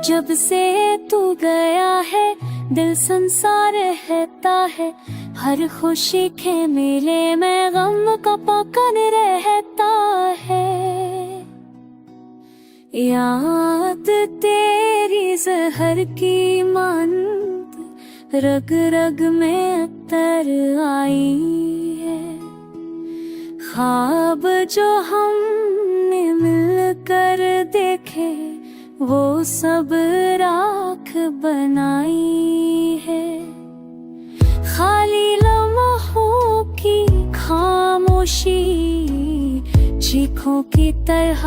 जब से तू गया है दिल संसार रहता है, हर खुशी के मेले में गम का पकड़ रहता है। याद तेरी जहर की मानत रग रग में अतर आई है। ख्वाब जो हमने मिलकर देखे वो सब राख बनाई है। खाली लम्हों की खामोशी चीखों की तरह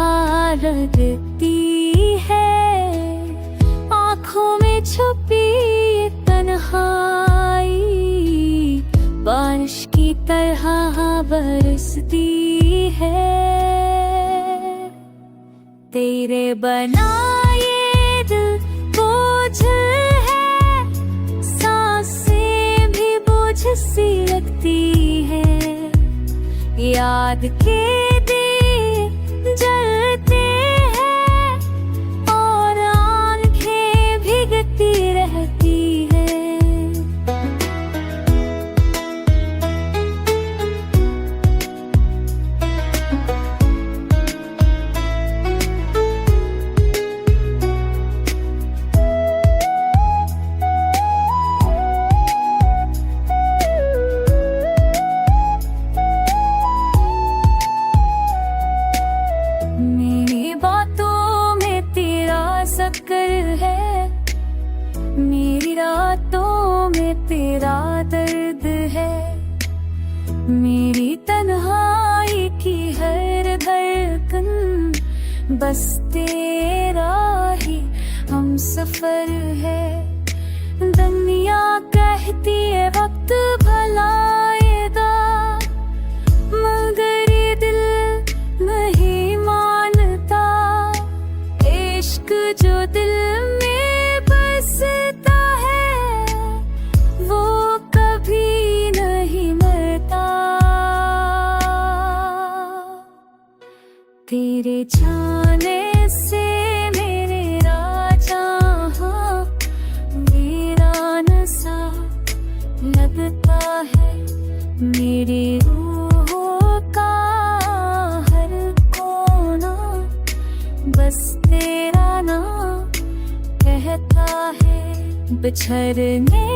लगती है। आँखों में छुपी तन्हाई बारिश की तरह बरसती है। तेरे बनाए दिल बोझ है, सांसें भी बोझ सी लगती है। याद के दिए जलते हैं और आंखें भीगती रहती है। है मेरी रातों में तेरा दर्द है। मेरी तन्हाई की हर धड़कन बस तेरा ही हम सफर है। दुनिया कहती है वक्त भलाएगा, मगर ये दिल नहीं मानता। इश्क जो दिल में बसता है वो कभी नहीं मरता। तेरे जाने से मेरे राजा हाँ वीरान सा लगता है। मेरी रूह का हर कोना बस तेरा नाम कहता है। बिछड़ने